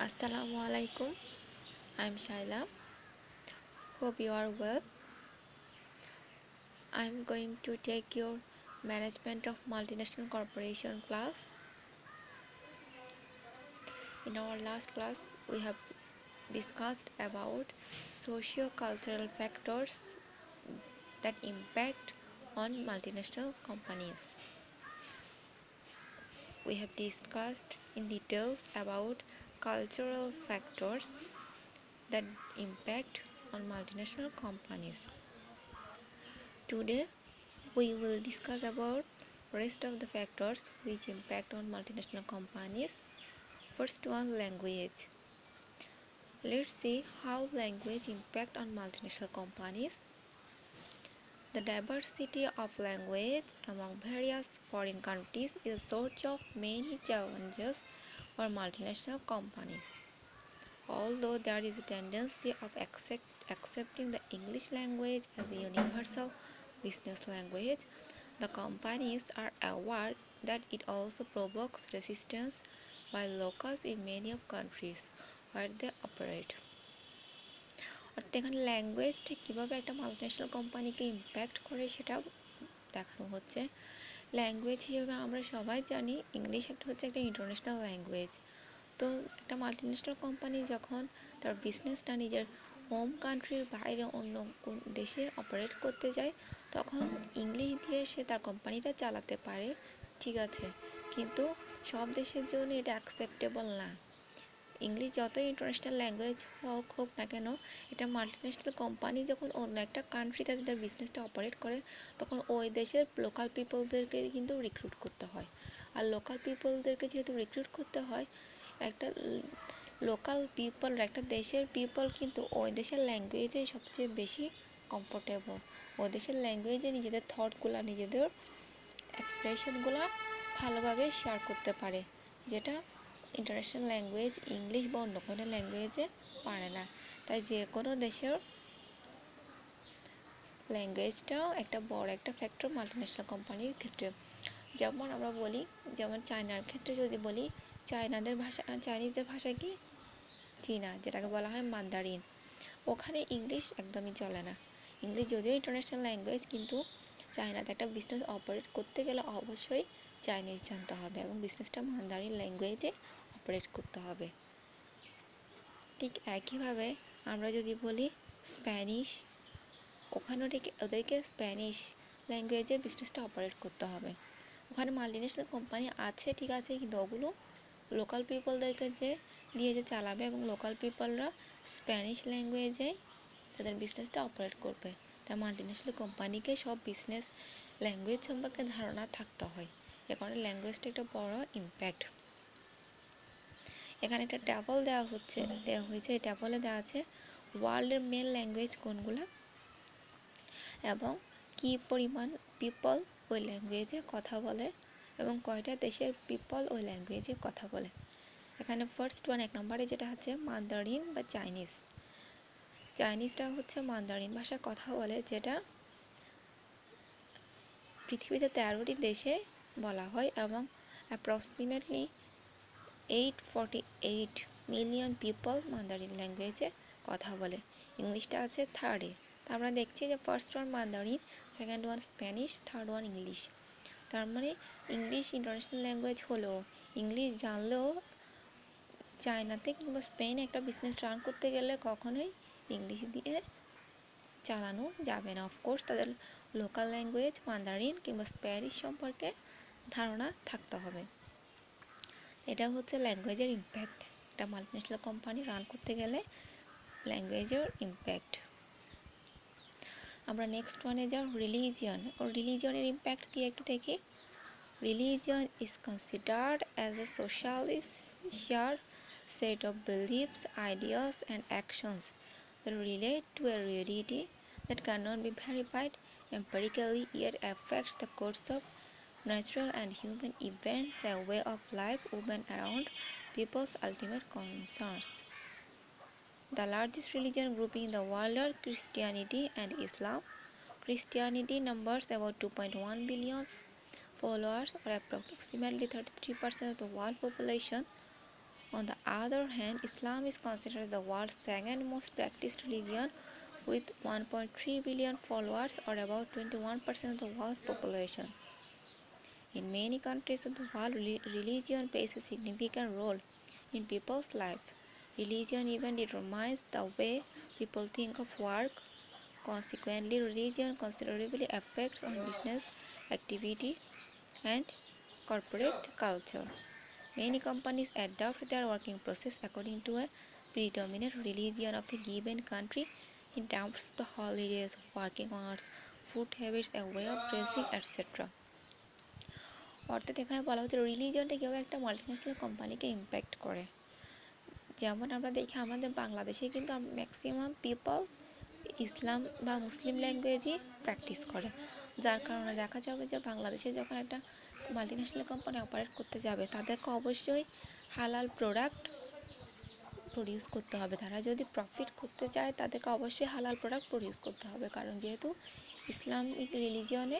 Assalamu alaikum. I'm Shaila. Hope you are well. I'm going to take your management of multinational corporation class. In our last class, we have discussed about socio-cultural factors that impact on multinational companies. We have discussed in details about cultural factors that impact on multinational companies. Today, we will discuss about rest of the factors which impact on multinational companies. First one, language. Let's see how language impact on multinational companies. The diversity of language among various foreign countries is a source of many challenges for multinational companies. Although there is a tendency of accepting the English language as a universal business language, the companies are aware that it also provokes resistance by locals in many of countries where they operate. অর্থাৎ এখানে ল্যাঙ্গুয়েজটা কীভাবে একটা multinational কোম্পানিকে impact করে সেটা দেখানো হচ্ছে। Language হিসেবে আমরা সবাই জানি ইংলিশ হচ্ছে একটা ইন্টারন্যাশনাল ল্যাঙ্গুয়েজ। তো একটা মাল্টিন্যাশনাল কোম্পানি যখন তার বিজনেসটা নিজের হোম কান্ট্রির বাইরে অন্য দেশে অপারেট করতে যায় তখন ইংলিশ দিয়ে সে তার কোম্পানিটা চালাতে পারে, ঠিক আছে, কিন্তু সব দেশের জন্য এটা অ্যাকসেপ্টেবল না। ইংলিশ যতই ইন্টারন্যাশনাল ল্যাঙ্গুয়েজ হোক না কেন, এটা মাল্টিন্যাশনাল কোম্পানি যখন অন্য একটা কান্ট্রিতে তাদের বিজনেসটা অপারেট করে তখন ওই দেশের লোকাল পিপলদেরকে কিন্তু রিক্রুট করতে হয়। আর লোকাল পিপলদেরকে যেহেতু রিক্রুট করতে হয়, একটা লোকাল পিপল একটা দেশের পিপল কিন্তু ওই দেশের ল্যাঙ্গুয়েজে সবচেয়ে বেশি কমফোর্টেবল। ওই দেশের ল্যাঙ্গুয়েজে নিজেদের থটগুলো নিজেদের এক্সপ্রেশনগুলো ভালোভাবে শেয়ার করতে পারে, যেটা ইন্টারন্যাশনাল ল্যাঙ্গুয়েজ ইংলিশ বা অন্য কোনো ল্যাঙ্গুয়েজে পারে না। তাই যে কোনো দেশের ল্যাঙ্গুয়েজটাও একটা বড় একটা ফ্যাক্টর মাল্টিন্যাশনাল কোম্পানির ক্ষেত্রে। যেমন আমরা বলি, যেমন চায়নার ক্ষেত্রে যদি বলি, চাইনিজদের ভাষা কি চীনা, যেটাকে বলা হয় মান্দারিন। ওখানে ইংলিশ একদমই চলে না। ইংলিশ যদিও ইন্টারন্যাশনাল ল্যাঙ্গুয়েজ, কিন্তু চায়নাতে একটা বিজনেস অপারেট করতে গেলে অবশ্যই চাইনিজ জানতে হবে এবং বিজনেসটা মান্দারিন ল্যাঙ্গুয়েজে অপারেট করতে হবে। ঠিক একইভাবে আমরা যদি বলি স্প্যানিশ, ওখানেও ঠিক ওদেরকে স্প্যানিশ ল্যাঙ্গুয়েজে বিজনেসটা অপারেট করতে হবে। ওখানে মাল্টিন্যাশনাল কোম্পানি আছে, ঠিক আছে, কিন্তু ওগুলো লোকাল পিপলদেরকে দিয়ে চালাবে এবং লোকাল পিপলরা স্প্যানিশ ল্যাঙ্গুয়েজে তাদের বিজনেসটা অপারেট করবে। তাই মাল্টিন্যাশনাল কোম্পানিকে সব বিজনেস ল্যাঙ্গুয়েজ সম্পর্কে ধারণা থাকতে হয়। এ কারণে ল্যাঙ্গুয়েজটা একটা বড় ইম্প্যাক্ট। এখানে একটা ট্যাবল দেওয়া হয়েছে। এই ট্যাবলে দেওয়া আছে ওয়ার্ল্ডের মেন ল্যাঙ্গুয়েজ কোনগুলো এবং কী পরিমাণ পিপল ওই ল্যাঙ্গুয়েজে কথা বলে এবং কয়টা দেশের পিপল ওই ল্যাঙ্গুয়েজে কথা বলে। এখানে ফার্স্ট ওয়ান, এক নম্বরে যেটা হচ্ছে মান্দারিন বা চাইনিজটা হচ্ছে মান্দারিন ভাষায় কথা বলে, যেটা পৃথিবীতে 13টি দেশে বলা হয় এবং অ্যাপ্রক্সিমেটলি 848 মিলিয়ন পিপল মান্দারিন ল্যাঙ্গুয়েজে কথা বলে। ইংলিশটা আছে থার্ডে। তা আমরা দেখছি যে first one Mandarin, second one Spanish, third one English. তার মানে ইংলিশ ইন্টারন্যাশনাল ল্যাঙ্গুয়েজ হলেও ইংলিশ জানলেও চায়নাতে কিংবা স্পেনে একটা বিজনেস রান করতে গেলে কখনোই ইংলিশ দিয়ে চালানো যাবে না। অফকোর্স তাদের লোকাল ল্যাঙ্গুয়েজ মান্দারিন কিংবা স্প্যানিশ সম্পর্কে ধারণা থাকতে হবে। এটা হচ্ছে ল্যাঙ্গুয়েজের ইম্প্যাক্ট। একটা মাল্টিন্যাশনাল কোম্পানি রান করতে গেলে ল্যাঙ্গুয়েজের ইম্প্যাক্ট। আমরা নেক্সট ওয়ানে যাও রিলিজিয়নের ইম্প্যাক্ট কি একটু দেখি। Religion is considered as a socially shared set of beliefs, ideas, and actions that relate to a reality that cannot be verified empirically yet affects the course of natural and human events, a way of life woven around people's ultimate concerns. The largest religion grouping in the world are Christianity and Islam. Christianity numbers about 2.1 billion followers, or approximately 33% of the world population, On the other hand, Islam is considered the world's second most practiced religion with 1.3 billion followers, or about 21% of the world's population. In many countries of the world, religion plays a significant role in people's life. Religion even determines the way people think of work. Consequently, religion considerably affects on business activity and corporate culture. Many companies adapt their working process according to a predominant religion of a given country in terms of the holidays, working hours, food habits, a way of dressing, etc. অর্থাৎ এখানে বলা হচ্ছে রিলিজিয়নটা কীভাবে একটা multinational কোম্পানিকে impact করে। যেমন আমরা দেখি আমাদের বাংলাদেশে কিন্তু ম্যাক্সিমাম পিপল ইসলাম বা মুসলিম ল্যাঙ্গুয়েজই প্র্যাকটিস করে, যার কারণে দেখা যাবে যে বাংলাদেশে যখন একটা মাল্টিন্যাশনাল কোম্পানি অপারেট করতে যাবে তাদেরকে অবশ্যই হালাল প্রোডাক্ট প্রডিউস করতে হবে। তারা যদি প্রফিট করতে চায় তাদেরকে অবশ্যই হালাল প্রোডাক্ট প্রডিউস করতে হবে, কারণ যেহেতু ইসলামিক রিলিজিয়নে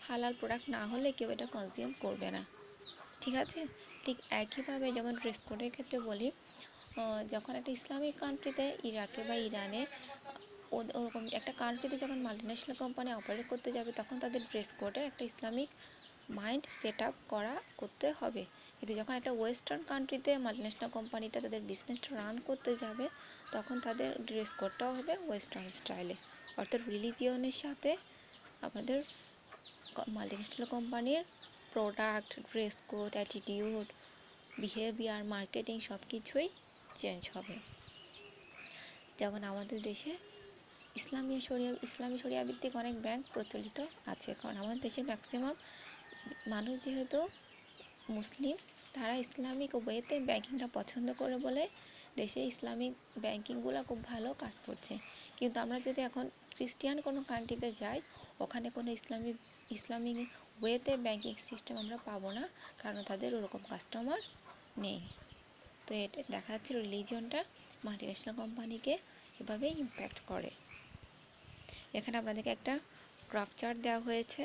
হালাল প্রোডাক্ট না হলে কেউ এটা কনজিউম করবে না। ঠিক আছে, ঠিক একইভাবে যেমন ড্রেস কোডের ক্ষেত্রে বলি, যখন একটা ইসলামিক কান্ট্রিতে ইরাকে বা ইরানে ওরকম একটা কান্ট্রিতে যখন মাল্টিন্যাশনাল কোম্পানি অপারেট করতে যাবে তখন তাদের ড্রেস কোডে একটা ইসলামিক মাইন্ড সেট আপ করতে হবে। কিন্তু যখন একটা ওয়েস্টার্ন কান্ট্রিতে মাল্টিন্যাশনাল কোম্পানিটা তাদের বিজনেসটা রান করতে যাবে তখন তাদের ড্রেস কোডটাও হবে ওয়েস্টার্ন স্টাইলে। অর্থাৎ রিলিজিয়নের সাথে আমাদের মাল্টিন্যাশনাল কোম্পানির product, dress code, attitude, behaviour, marketing সব কিছুই চেঞ্জ হবে। যেমন আমাদের দেশে ইসলামী শরিয়া ভিত্তিক অনেক ব্যাংক প্রচলিত আছে, কারণ আমাদের দেশের ম্যাক্সিমাম মানুষ যেহেতু মুসলিম, তারা ইসলামিক ওয়েতে ব্যাংকিংটা পছন্দ করে বলে দেশে ইসলামিক ব্যাংকিংগুলো খুব ভালো কাজ করছে। কিন্তু আমরা যদি এখন খ্রিস্টিয়ান কোনো কান্ট্রিতে যাই ওখানে কোনো ইসলামিক ওয়েতে ব্যাংকিং সিস্টেম আমরা পাবো না, কারণ তাদের ওরকম কাস্টমার নেই। তো এটা দেখা যাচ্ছে রিলিজিয়নটা মাল্টিন্যাশনাল কোম্পানিকে এভাবে ইম্প্যাক্ট করে। এখানে আপনাদেরকে একটা গ্রাফ চার্ট দেওয়া হয়েছে,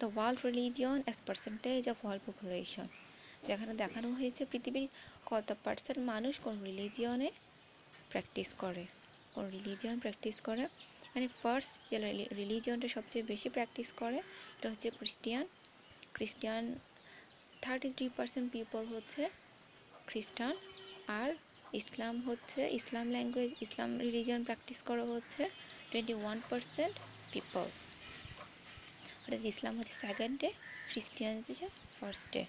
the world religion as percentage of world population. যেখানে দেখানো হয়েছে পৃথিবীর কত পার্সেন্ট মানুষ কোন রিলিজিয়নে প্র্যাকটিস করে। মানে ফার্স্ট যে রিলিজিয়নটা সবচেয়ে বেশি প্র্যাকটিস করে এটা হচ্ছে খ্রিস্টান 33% পিপল হচ্ছে খ্রিস্টান, আর ইসলাম রিলিজিয়ন প্র্যাকটিস করা হচ্ছে 21% পিপল। অর্থাৎ ইসলাম হচ্ছে সেকেন্ডে, খ্রিস্টিয়ান হচ্ছে ফার্স্টে।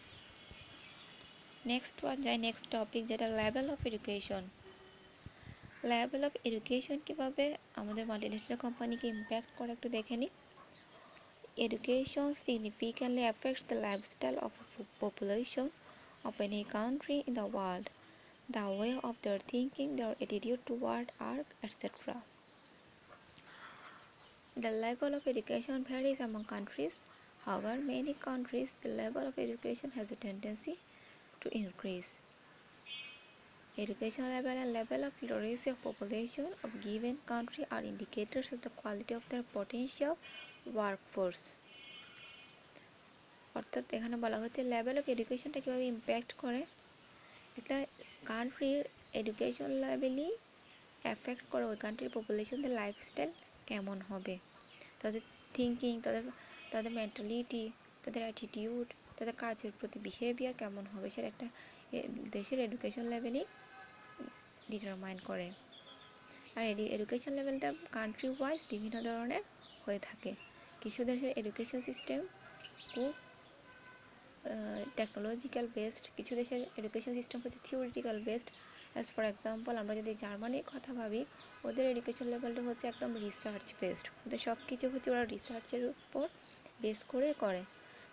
নেক্সট টপিক যেটা লেভেল অফ এডুকেশন কীভাবে আমাদের মাল্টিন্যাশনাল কোম্পানিকে ইম্প্যাক্ট করে একটু দেখে নিই। Education significantly affects the lifestyle of a population of any country in the world, the way of their thinking, their attitude toward art, etc. The level of education varies among countries. However, many countries, the level of education has a tendency to increase. Education level and level of literacy of population of given country are indicators of the quality of their potential workforce. অর্থাৎ এখানে বলা হচ্ছে level of এডুকেশনটা কীভাবে impact করে, এটা কান্ট্রির education লেভেলই effect করে ওই কান্ট্রির পপুলেশনদের লাইফস্টাইল কেমন হবে, তাদের থিঙ্কিং, তাদের মেন্টালিটি, তাদের অ্যাটিটিউড, তাদের কাজের প্রতি বিহেভিয়ার কেমন হবে সেটা একটা দেশের এডুকেশন লেভেলই ডিটারমাইন করে। আর এডুকেশন লেভেলটা কান্ট্রি ওয়াইজ বিভিন্ন ধরনের হয়ে থাকে। কিছু দেশের এডুকেশন সিস্টেম খুব টেকনোলজিক্যাল বেসড, কিছু দেশের এডুকেশন সিস্টেম হচ্ছে theoretical based. As for example আমরা যদি জার্মানির কথা ভাবি, ওদের এডুকেশন লেভেলটা হচ্ছে একদম রিসার্চ বেসড, ওদের সব কিছু হচ্ছে ওরা রিসার্চের উপর বেস করে।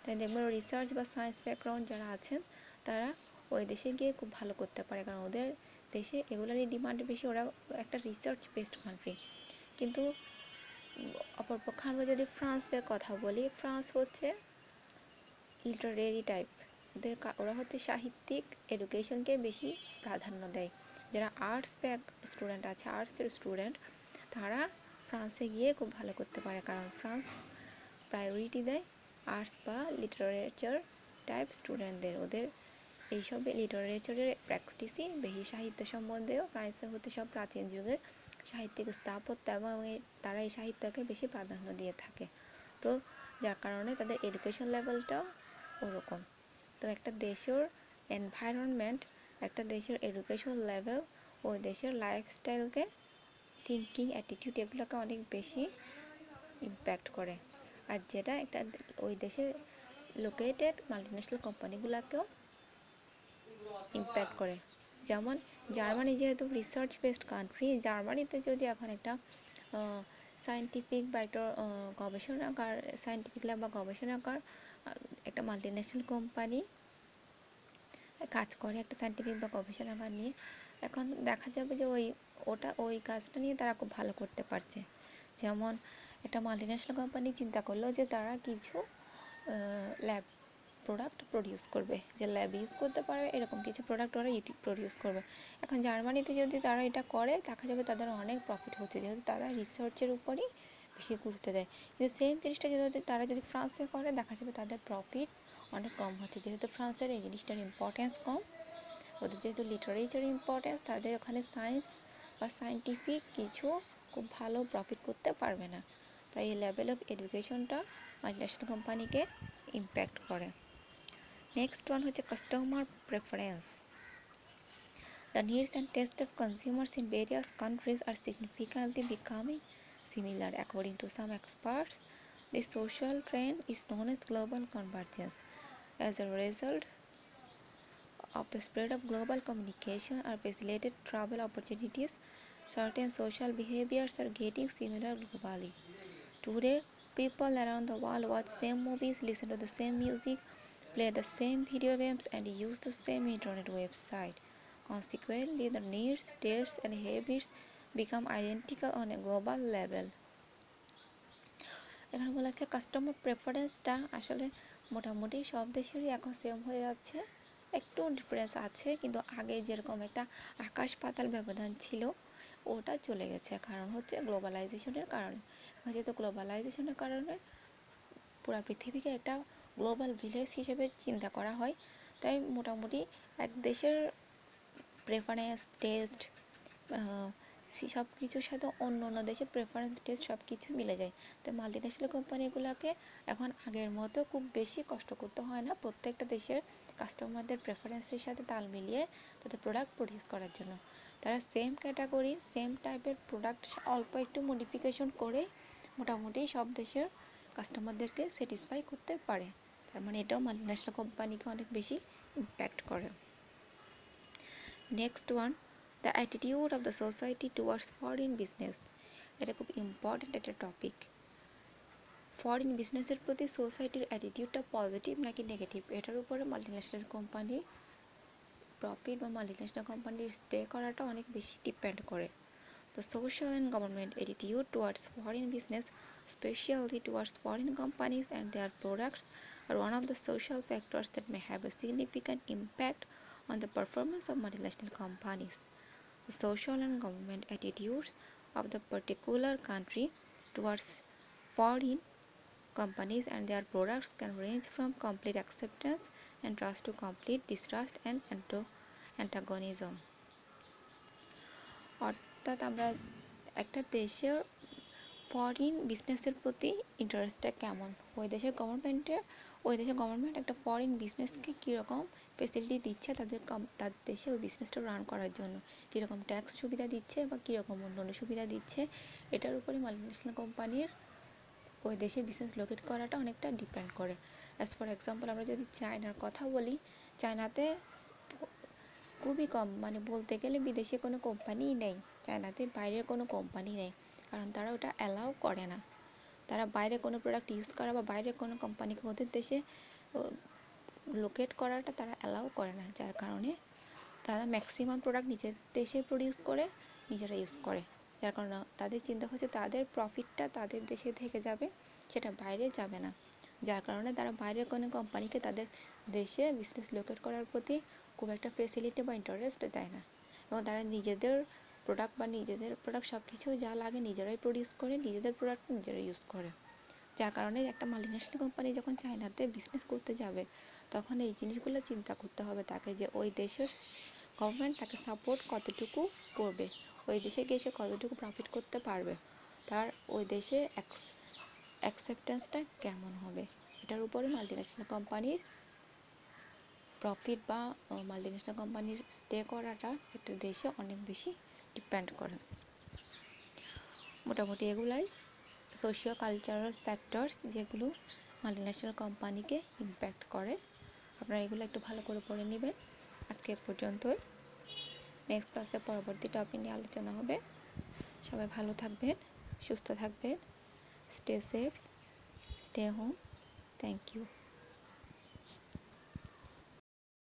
তাই দেখবেন রিসার্চ বা সায়েন্স ব্যাকগ্রাউন্ড যারা আছেন তারা ওই দেশে গিয়ে খুব ভালো করতে পারে, কারণ ওদের দেশে এগুলোরই ডিমান্ড বেশি, ওরা একটা রিসার্চ বেসড কান্ট্রি। কিন্তু অপরপক্ষে আমরা যদি ফ্রান্সের কথা বলি, ফ্রান্স হচ্ছে লিটারেরি টাইপ, ওরা হচ্ছে সাহিত্যিক এডুকেশনকে বেশি প্রাধান্য দেয়। যারা আর্টসের স্টুডেন্ট তারা ফ্রান্সে গিয়ে খুব ভালো করতে পারে, কারণ ফ্রান্স প্রায়োরিটি দেয় আর্টস বা লিটারেচার টাইপ স্টুডেন্টদের। ওদের এইসব লিটারেচারের প্র্যাকটিসই বেশি সাহিত্য সম্বন্ধেও প্রায়শ হতে সব প্রাচীন যুগের সাহিত্যিক স্থাপত্য এবং তারা এই সাহিত্যকে বেশি প্রাধান্য দিয়ে থাকে। তো যার কারণে তাদের এডুকেশন লেভেলটাও ওরকম। তো একটা দেশের এনভায়রনমেন্ট, একটা দেশের এডুকেশন লেভেল ওই দেশের লাইফস্টাইলকে, থিঙ্কিং, অ্যাটিটিউড এগুলোকে অনেক বেশি ইম্প্যাক্ট করে। আর যেটা একটা ওই দেশে লোকেটেড মাল্টিন্যাশনাল কোম্পানিগুলোকেও ইম্প্যাক্ট করে। যেমন জার্মানি যেহেতু রিসার্চ বেসড কান্ট্রি, জার্মানিতে যদি এখন একটা সায়েন্টিফিক বা একটা গবেষণাগার, সায়েন্টিফিক ল্যাব বা গবেষণাগার একটা মাল্টিন্যাশনাল কোম্পানি কাজ করে একটা সায়েন্টিফিক বা গবেষণাগার নিয়ে, এখন দেখা যাবে যে ওই কাজটা নিয়ে তারা খুব ভালো করতে পারছে। যেমন একটা মাল্টিন্যাশনাল কোম্পানি চিন্তা করলো যে তারা কিছু ল্যাব প্রোডাক্ট প্রডিউস করবে, যে ল্যাব ইউজ করতে পারবে এরকম কিছু প্রোডাক্ট ওরা প্রডিউস করবে। এখন জার্মানিতে যদি তারা এটা করে দেখা যাবে তাদের অনেক প্রফিট হচ্ছে, যেহেতু তারা রিসার্চের উপরই বেশি গুরুত্ব দেয়। কিন্তু সেম জিনিসটা তারা যদি ফ্রান্সে করে দেখা যাবে তাদের প্রফিট অনেক কম হচ্ছে, যেহেতু ফ্রান্সের এই জিনিসটার ইম্পর্টেন্স কম। ওদের যেহেতু লিটারেচার ইম্পর্টেন্স, তাদের ওখানে সায়েন্স বা সায়েন্টিফিক কিছু খুব ভালো প্রফিট করতে পারবে না। তাই এই লেভেল অফ এডুকেশনটা মাল্টিন্যাশনাল কোম্পানিকে ইম্প্যাক্ট করে। নেক্সট ওয়ান হচ্ছে customer preference. The needs and tastes of consumers in various countries are significantly becoming similar. According to some experts, this social trend is known as global convergence. As a result of the spread of global communication or facilitated travel opportunities, certain social behaviors are getting similar globally. Today, people around the world watch same movies, listen to the same music, play the same video games, and use the same internet website. Consequently, the needs, tastes, and habits become identical on a global level. এখানে বলা হচ্ছে customer প্রেফারেন্সটা আসলে মোটামুটি সব দেশেরই এখন same হয়ে যাচ্ছে, একটু ডিফারেন্স আছে, কিন্তু আগে যেরকম একটা আকাশ পাতাল ব্যবধান ছিল ওটা চলে গেছে। কারণ হচ্ছে গ্লোবালাইজেশনের কারণে। যেহেতু গ্লোবালাইজেশনের কারণে পুরো পৃথিবীকে একটা গ্লোবাল ভিলেজ হিসেবে চিন্তা করা হয়, তাই মোটামুটি এক দেশের প্রেফারেন্স, টেস্ট, সব কিছুর সাথে অন্য অন্য দেশের প্রেফারেন্স, টেস্ট সব কিছু মিলে যায়। তাই মাল্টিন্যাশনাল কোম্পানিগুলোকে এখন আগের মতো খুব বেশি কষ্ট করতে হয় না প্রত্যেকটা দেশের কাস্টমারদের প্রেফারেন্সের সাথে তাল মিলিয়ে তাদের প্রোডাক্ট প্রডিউস করার জন্য। তারা সেম ক্যাটাগরির সেম টাইপের প্রোডাক্ট অল্প একটু মডিফিকেশন করে মোটামুটি সব দেশের কাস্টমারদেরকে স্যাটিসফাই করতে পারে। তার মানে এটাও মাল্টিন্যাশনাল কোম্পানিকে অনেক বেশি ইম্প্যাক্ট করে। Next one, the attitude of the society towards foreign business. এটা খুব ইম্পর্টেন্ট একটা টপিক। ফরেন বিজনেসের প্রতি সোসাইটির অ্যাটিটিউডটা পজিটিভ নাকি নেগেটিভ, এটার উপরে মাল্টিন্যাশনাল কোম্পানির প্রফিট বা মাল্টিন্যাশনাল কোম্পানির স্টে করাটা অনেক বেশি ডিপেন্ড করে। The social and government attitude towards foreign business, especially towards foreign companies and their products, are one of the social factors that may have a significant impact on the performance of multinational companies. The social and government attitudes of the particular country towards foreign companies and their products can range from complete acceptance and trust to complete distrust and antagonism. অর্থাৎ আমরা একটা দেশের foreign বিজনেসের প্রতি ইন্টারেস্টটা কেমন, ওই দেশের government একটা ফরেন বিজনেসকে কীরকম ফেসিলিটি দিচ্ছে তাদের দেশে ওই বিজনেসটা রান করার জন্য, কীরকম ট্যাক্স সুবিধা দিচ্ছে বা কীরকম অন্য সুবিধা দিচ্ছে, এটার উপরে মাল্টিন্যাশনাল কোম্পানির ওই দেশে বিজনেস লোকেট করাটা অনেকটা ডিপেন্ড করে। অ্যাজ ফর এক্সাম্পল আমরা যদি চায়নার কথা বলি, চায়নাতে খুবই কম, মানে বলতে গেলে বিদেশি কোনো কোম্পানিই নেই, চায়নাতে বাইরের কোনো কোম্পানি নেই, কারণ তারা ওটা অ্যালাউ করে না। তারা বাইরে কোনো প্রোডাক্ট ইউজ করা বা বাইরে কোনো কোম্পানিকে ওদের দেশে লোকেট করাটা তারা অ্যালাউ করে না, যার কারণে তারা ম্যাক্সিমাম প্রোডাক্ট নিজের দেশে প্রডিউস করে নিজেরা ইউজ করে। যার কারণে তাদের চিন্তা হচ্ছে তাদের প্রফিটটা তাদের দেশে থেকে যাবে, সেটা বাইরে যাবে না। যার কারণে তারা বাইরের কোনো কোম্পানিকে তাদের দেশে বিজনেস লোকেট করার প্রতি খুব একটা ফেসিলিটি বা ইন্টারেস্ট দেয় না, এবং তারা নিজেদের প্রোডাক্ট সব কিছু যা লাগে নিজেরাই প্রডিউস করে, নিজেদের প্রোডাক্ট নিজেরাই ইউজ করে। যার কারণে একটা মাল্টিন্যাশনাল কোম্পানি যখন চায়নাতে বিজনেস করতে যাবে তখন এই জিনিসগুলো চিন্তা করতে হবে তাকে, যে ওই দেশের গভর্নমেন্ট তাকে সাপোর্ট কতটুকু করবে, ওই দেশে গিয়ে সে কতটুকু প্রফিট করতে পারবে, তার ওই দেশে অ্যাকসেপ্টেন্সটা কেমন হবে, এটার উপরে মাল্টিন্যাশনাল কোম্পানির প্রফিট বা মাল্টিন্যাশনাল কোম্পানির স্টে করাটা একটা দেশে অনেক বেশি ডিপেন্ড করে। মোটামুটি এগুলাই সোশিও কালচারাল ফ্যাক্টরস যেগুলো মাল্টিন্যাশনাল কোম্পানিকে ইম্প্যাক্ট করে। আপনারা এগুলো একটু ভালো করে পড়ে নেবেন। আজকে এ পর্যন্তই। নেক্সট ক্লাসে পরবর্তী টপিক নিয়ে আলোচনা হবে। সবাই ভালো থাকবেন, সুস্থ থাকবেন, stay safe, stay home. Thank you.